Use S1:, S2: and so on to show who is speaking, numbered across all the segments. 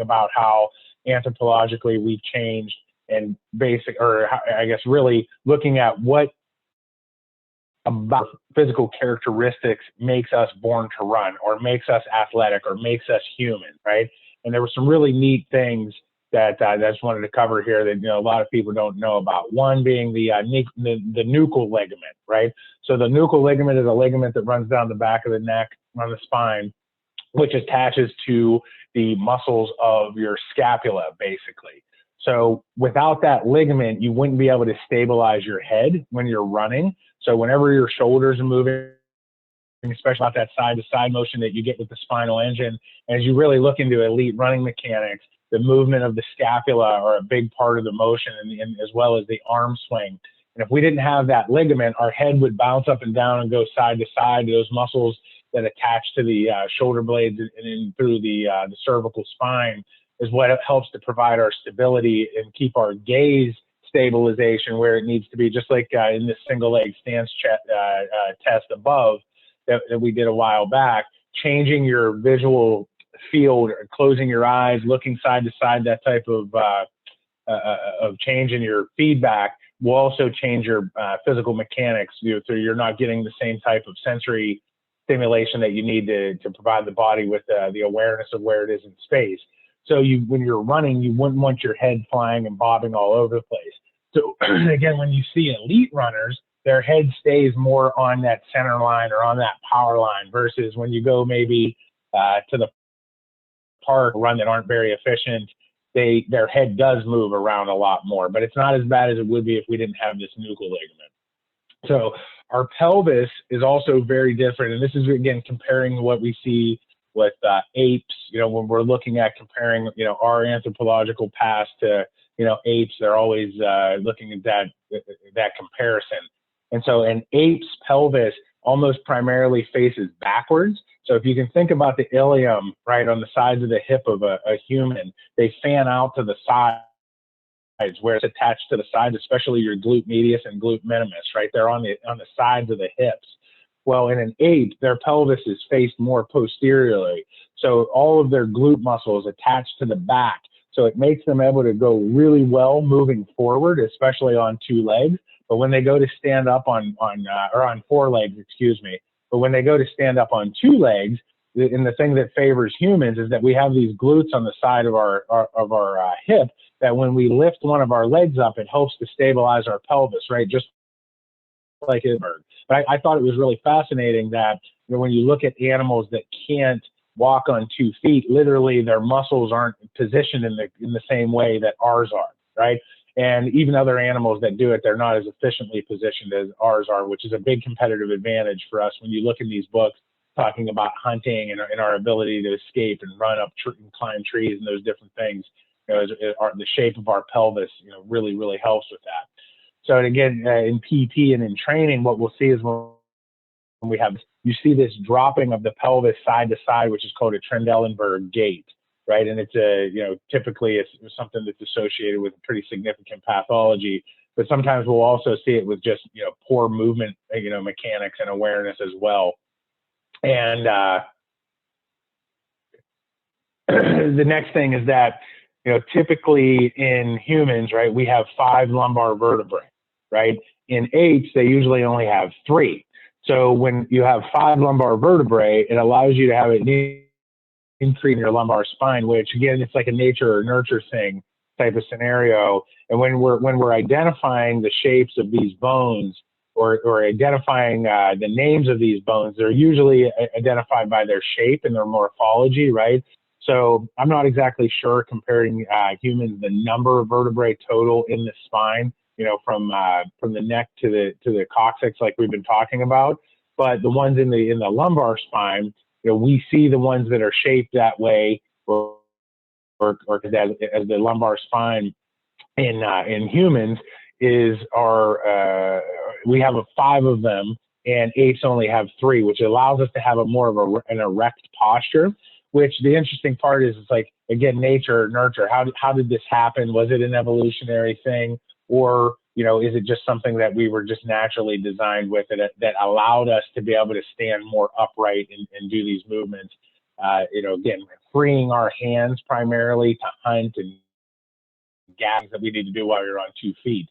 S1: talking about how anthropologically we've changed and I guess really looking at what about physical characteristics makes us born to run or makes us athletic or makes us human, right? And there were some really neat things that I just wanted to cover here that, a lot of people don't know about. One being the nuchal ligament, right? So the nuchal ligament is a ligament that runs down the back of the neck on the spine, which attaches to the muscles of your scapula, basically. So without that ligament, you wouldn't be able to stabilize your head when you're running. So whenever your shoulders are moving, especially about that side-to-side motion that you get with the spinal engine, as you really look into elite running mechanics, the movement of the scapula are a big part of the motion, and as well as the arm swing. And if we didn't have that ligament, our head would bounce up and down and go side to side. Those muscles that attach to the shoulder blades and in through the cervical spine is what helps to provide our stability and keep our gaze stabilization where it needs to be, just like in this single leg stance test above that we did a while back. Changing your visual field, closing your eyes, looking side to side, that type of change in your feedback will also change your physical mechanics, so you're not getting the same type of sensory stimulation that you need to provide the body with the awareness of where it is in space. So when you're running, you wouldn't want your head flying and bobbing all over the place. So again, when you see elite runners, their head stays more on that center line or on that power line, versus when you go maybe to the park run that aren't very efficient, their head does move around a lot more, but it's not as bad as it would be if we didn't have this nuchal ligament. So our pelvis is also very different, and this is again comparing what we see with apes. When we're looking at comparing, our anthropological past to apes, they're always looking at that comparison. And so an ape's pelvis almost primarily faces backwards. So if you can think about the ilium, right, on the sides of the hip of a human, they fan out to the sides where it's attached to the sides, especially your glute medius and glute minimus, right? They're on the sides of the hips. Well, in an ape, their pelvis is faced more posteriorly. So all of their glute muscles attached to the back. So it makes them able to go really well moving forward, especially on two legs. But when they go to stand up on four legs, excuse me. But when they go to stand up on two legs, and the thing that favors humans is that we have these glutes on the side of our hip, that when we lift one of our legs up, it helps to stabilize our pelvis, right? Just like it. But I thought it was really fascinating that when you look at animals that can't walk on 2 feet, literally their muscles aren't positioned in the same way that ours are, right? And even other animals that do it, they're not as efficiently positioned as ours are, which is a big competitive advantage for us when you look in these books talking about hunting and our ability to escape and run up and climb trees and those different things. The shape of our pelvis, really, really helps with that. So again, in PT and in training, what we'll see is when you see this dropping of the pelvis side to side, which is called a Trendelenburg gait, right? And it's typically it's something that's associated with pretty significant pathology, but sometimes we'll also see it with just, poor movement, mechanics and awareness as well. And the next thing is that, typically in humans, right, we have 5 lumbar vertebrae, right? In apes, they usually only have 3. So when you have 5 lumbar vertebrae, it allows you to have an increase in your lumbar spine, which again, it's like a nature or nurture thing type of scenario. And when we're identifying the shapes of these bones or identifying the names of these bones, they're usually identified by their shape and their morphology, right? So I'm not exactly sure, comparing humans, the number of vertebrae total in the spine, from the neck to the coccyx, like we've been talking about. But the ones in the lumbar spine, we see the ones that are shaped that way, or as the lumbar spine in humans is we have 5 of them, and apes only have 3, which allows us to have more of an erect posture. Which the interesting part is, it's like, again, nature, nurture. How did this happen? Was it an evolutionary thing, or is it just something that we were just naturally designed with it that allowed us to be able to stand more upright and do these movements? again, freeing our hands primarily to hunt and gaps that we need to do while you're on 2 feet.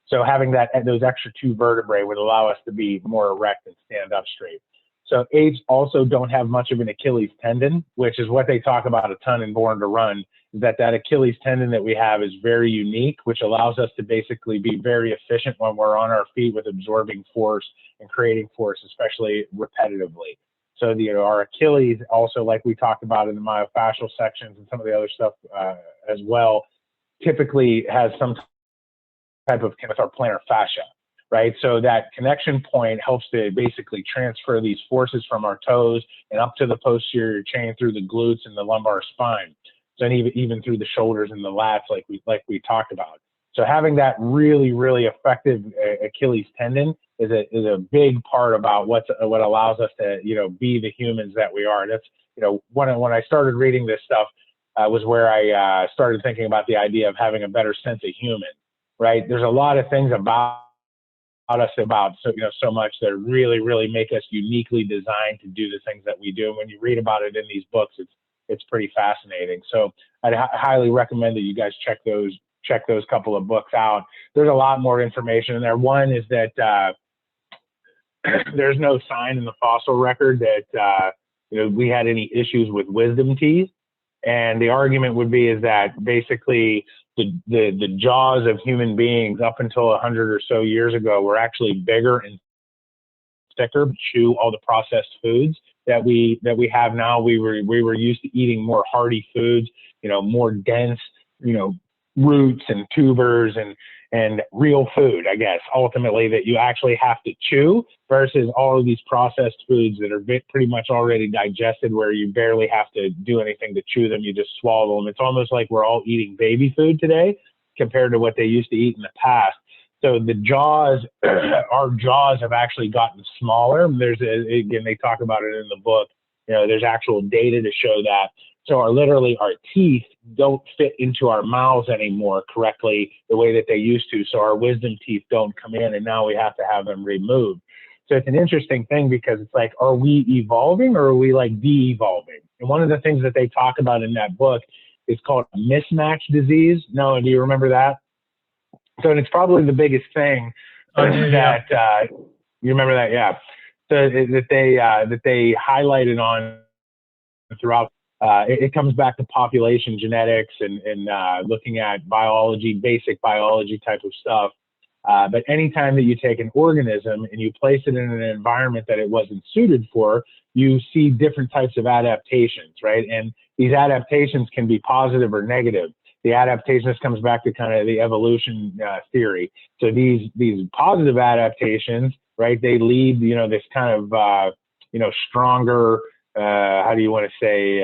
S1: So having those extra 2 vertebrae would allow us to be more erect and stand up straight. So apes also don't have much of an Achilles tendon, which is what they talk about a ton in Born to Run, that Achilles tendon that we have is very unique, which allows us to basically be very efficient when we're on our feet with absorbing force and creating force, especially repetitively. So our Achilles also, like we talked about in the myofascial sections and some of the other stuff as well, typically has some type of with our plantar fascia, right? So that connection point helps to basically transfer these forces from our toes and up to the posterior chain through the glutes and the lumbar spine. So even through the shoulders and the lats, like we talked about. So having that really, really effective Achilles tendon is a big part about what allows us to, be the humans that we are. That's, when I started reading this stuff was where I started thinking about the idea of having a better sense of human, right? There's a lot of things about us so much that really, really make us uniquely designed to do the things that we do. And when you read about it in these books, it's pretty fascinating. So I'd highly recommend that you guys check those couple of books out. There's a lot more information in there. One is that there's no sign in the fossil record that we had any issues with wisdom teeth. And the argument would be is that basically the jaws of human beings up until 100 or so years ago were actually bigger and thicker to chew all the processed foods that we have now. We were used to eating more hearty foods, more dense, roots and tubers and real food, I guess, ultimately, that you actually have to chew versus all of these processed foods that are pretty much already digested, where you barely have to do anything to chew them. You just swallow them. It's almost like we're all eating baby food today compared to what they used to eat in the past. So the jaws, our jaws have actually gotten smaller. Again, they talk about it in the book. There's actual data to show that. So our teeth don't fit into our mouths anymore correctly the way that they used to. So our wisdom teeth don't come in, and now we have to have them removed. So it's an interesting thing because it's like, are we evolving or are we like de-evolving? And one of the things that they talk about in that book is called mismatch disease. Noah, do you remember that? So it's probably the biggest thing that you remember that, yeah. So that they highlighted on throughout. It comes back to population genetics and looking at biology, basic biology type of stuff. But anytime that you take an organism and you place it in an environment that it wasn't suited for, you see different types of adaptations, right? And these adaptations can be positive or negative. The adaptations comes back to kind of the evolution theory. So these positive adaptations, right, they lead, this kind of, stronger, how do you want to say,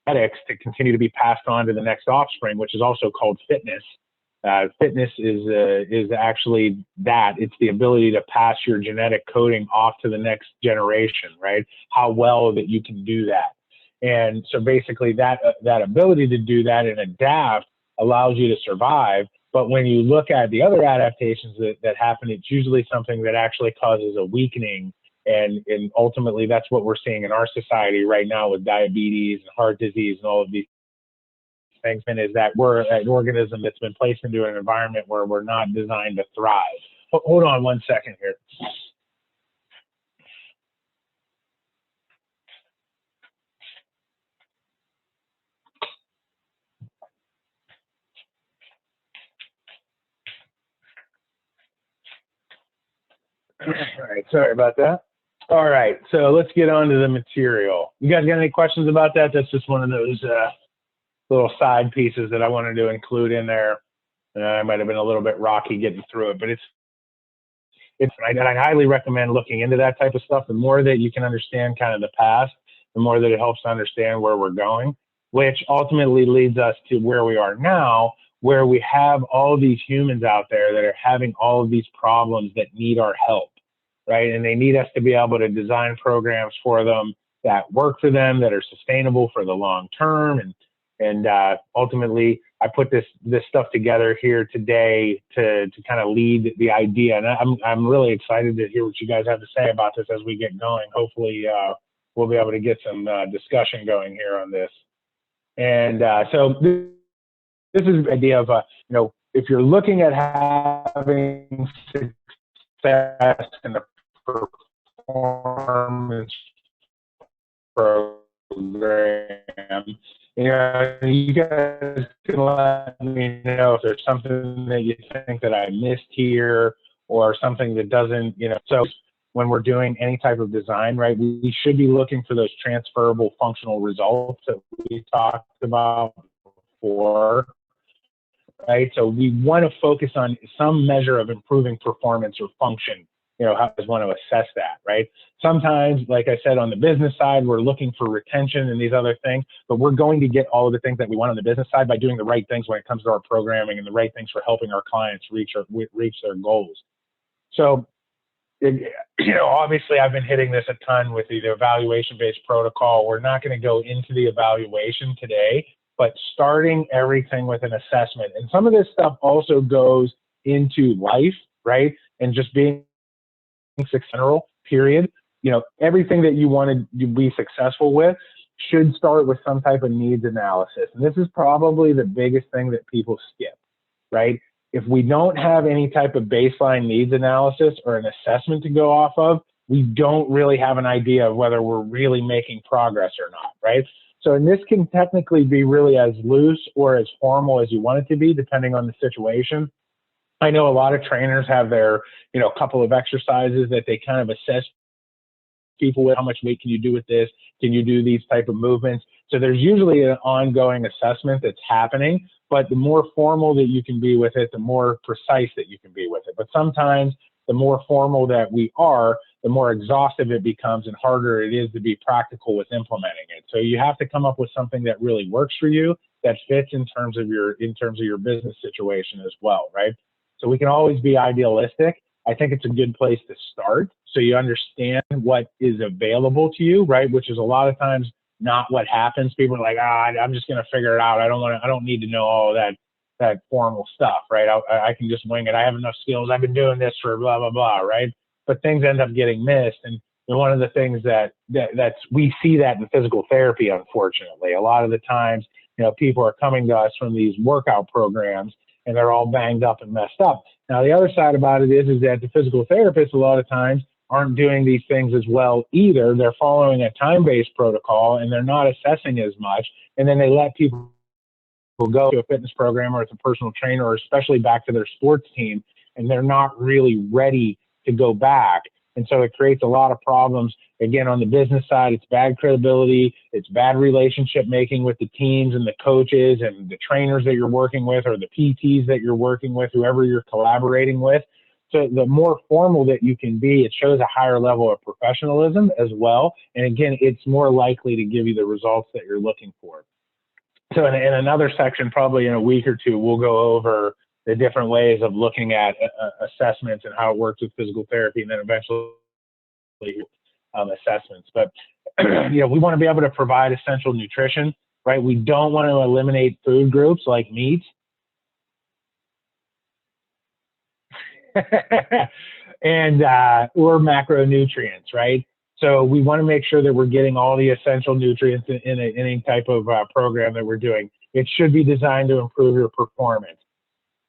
S1: genetics to continue to be passed on to the next offspring, which is also called fitness. Fitness is actually that. It's the ability to pass your genetic coding off to the next generation, right? How well that you can do that. And so basically that ability to do that and adapt allows you to survive. But when you look at the other adaptations that happen, it's usually something that actually causes a weakening. And ultimately, that's what we're seeing in our society right now with diabetes and heart disease and all of these things, is that we're an organism that's been placed into an environment where we're not designed to thrive. Hold on one second here. All right, sorry about that. All right, so let's get on to the material. You guys got any questions about that? That's just one of those little side pieces that I wanted to include in there. I might have been a little bit rocky getting through it, but I highly recommend looking into that type of stuff. The more that you can understand kind of the past, the more that it helps to understand where we're going, which ultimately leads us to where we are now, where we have all these humans out there that are having all of these problems that need our help, right? And they need us to be able to design programs for them that work for them, that are sustainable for the long term. And ultimately, I put this stuff together here today to kind of lead the idea. And I'm really excited to hear what you guys have to say about this as we get going. Hopefully we'll be able to get some discussion going here on this. And so this is the idea of, if you're looking at having success in the performance program, you guys can let me know if there's something that you think that I missed here, or something that doesn't, so when we're doing any type of design, right, we should be looking for those transferable functional results that we talked about before, right? So we want to focus on some measure of improving performance or function. How does one to assess that, right? Sometimes, like I said, on the business side, we're looking for retention and these other things, but we're going to get all of the things that we want on the business side by doing the right things when it comes to our programming and the right things for helping our clients reach their goals. So, obviously I've been hitting this a ton with the evaluation-based protocol. We're not going to go into the evaluation today, but starting everything with an assessment. And some of this stuff also goes into life, right? And just being successful, period. Everything that you want to be successful with should start with some type of needs analysis. And this is probably the biggest thing that people skip, right? If we don't have any type of baseline needs analysis or an assessment to go off of, we don't really have an idea of whether we're really making progress or not, right? So, and this can technically be really as loose or as formal as you want it to be, depending on the situation. I know a lot of trainers have their, couple of exercises that they kind of assess people with. How much weight can you do with this? Can you do these type of movements? So there's usually an ongoing assessment that's happening, but the more formal that you can be with it, the more precise that you can be with it. But sometimes the more formal that we are, the more exhaustive it becomes and harder it is to be practical with implementing it. So you have to come up with something that really works for you, that fits in terms of your business situation as well, right? So we can always be idealistic. I think it's a good place to start so you understand what is available to you, right? Which is a lot of times not what happens. People are like, I'm just going to figure it out. I don't need to know all of that formal stuff, right? I can just wing it. I have enough skills. I've been doing this for blah, blah, blah, right? But things end up getting missed. And one of the things that's we see that in physical therapy, unfortunately. A lot of the times, people are coming to us from these workout programs and they're all banged up and messed up. Now, the other side about it is that the physical therapists a lot of times aren't doing these things as well either. They're following a time-based protocol and they're not assessing as much. And then they let people go to a fitness program or it's a personal trainer or especially back to their sports team, and they're not really ready to go back. And so it creates a lot of problems. Again, on the business side, it's bad credibility, it's bad relationship making with the teams and the coaches and the trainers that you're working with or the PTs that you're working with, whoever you're collaborating with. So the more formal that you can be, it shows a higher level of professionalism as well. And again, it's more likely to give you the results that you're looking for. So in another section, probably in a week or two, we'll go over the different ways of looking at assessments and how it works with physical therapy, and then eventually assessments. But we want to be able to provide essential nutrition, right? We don't want to eliminate food groups like meat and or macronutrients, right? So we want to make sure that we're getting all the essential nutrients in any type of program that we're doing. It should be designed to improve your performance.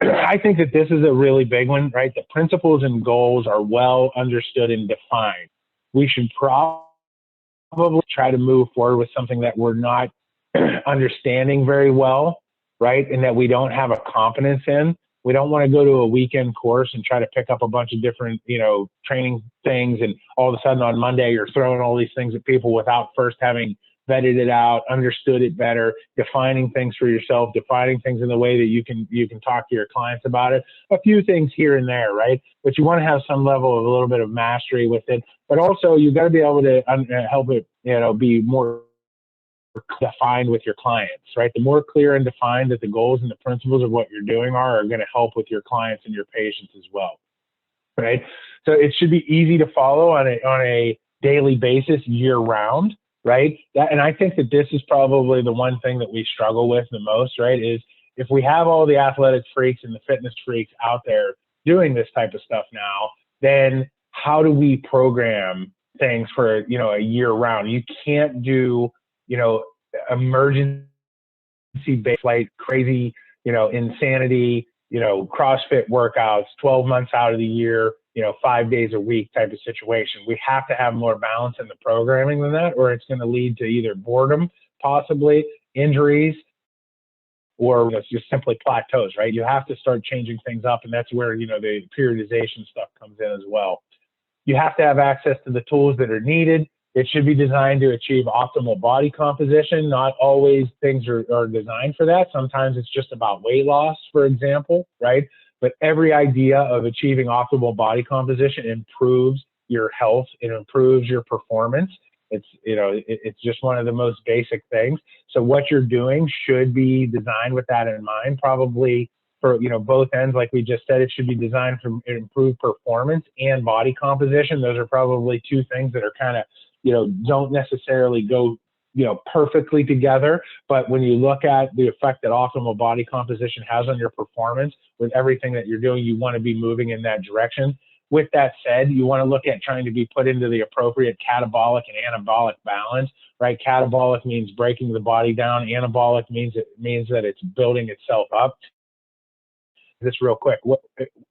S1: I think that this is a really big one, right? The principles and goals are well understood and defined. We should probably try to move forward with something that we're not understanding very well, right? And that we don't have a competence in. We don't want to go to a weekend course and try to pick up a bunch of different, training things. And all of a sudden on Monday, you're throwing all these things at people without first having vetted it out, understood it better, defining things for yourself, defining things in the way that you can talk to your clients about it. A few things here and there, right? But you want to have some level of a little bit of mastery with it. But also you got to be able to help it, be more defined with your clients, right? The more clear and defined that the goals and the principles of what you're doing are going to help with your clients and your patients as well, right? So it should be easy to follow on a daily basis, year round, right? And I think that this is probably the one thing that we struggle with the most, right? Is if we have all the athletic freaks and the fitness freaks out there doing this type of stuff now, then how do we program things for, you know, a year round. You can't do, you know, emergency based, like crazy, you know, insanity, you know, CrossFit workouts, 12 months out of the year, you know, 5 days a week type of situation. We have to have more balance in the programming than that, or it's going to lead to either boredom, possibly injuries, or, you know, just simply plateaus, right? You have to start changing things up, and that's where, you know, the periodization stuff comes in as well. You have to have access to the tools that are needed. It should be designed to achieve optimal body composition. Not always things are designed for that. Sometimes it's just about weight loss, for example, right? But every idea of achieving optimal body composition improves your health. It improves your performance. It's, you know, it's just one of the most basic things. So what you're doing should be designed with that in mind, probably for, you know, both ends. Like we just said, it should be designed to improve performance and body composition. Those are probably two things that are kind of, you know, don't necessarily go, you know, perfectly together. But when you look at the effect that optimal body composition has on your performance with everything that you're doing, you want to be moving in that direction. With that said, you want to look at trying to be put into the appropriate catabolic and anabolic balance, right? Catabolic means breaking the body down. Anabolic means that it's building itself up. This real quick, what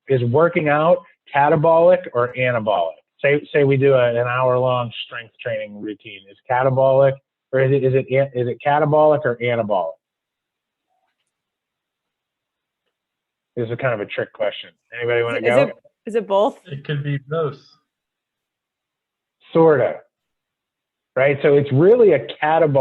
S1: is working out catabolic or anabolic? Say we do an hour-long strength training routine. Is catabolic, or is it catabolic or anabolic? This is kind of a trick question. Anybody want to go?
S2: Is it both?
S3: It could be both.
S1: Sorta. Right. So it's really a catabolic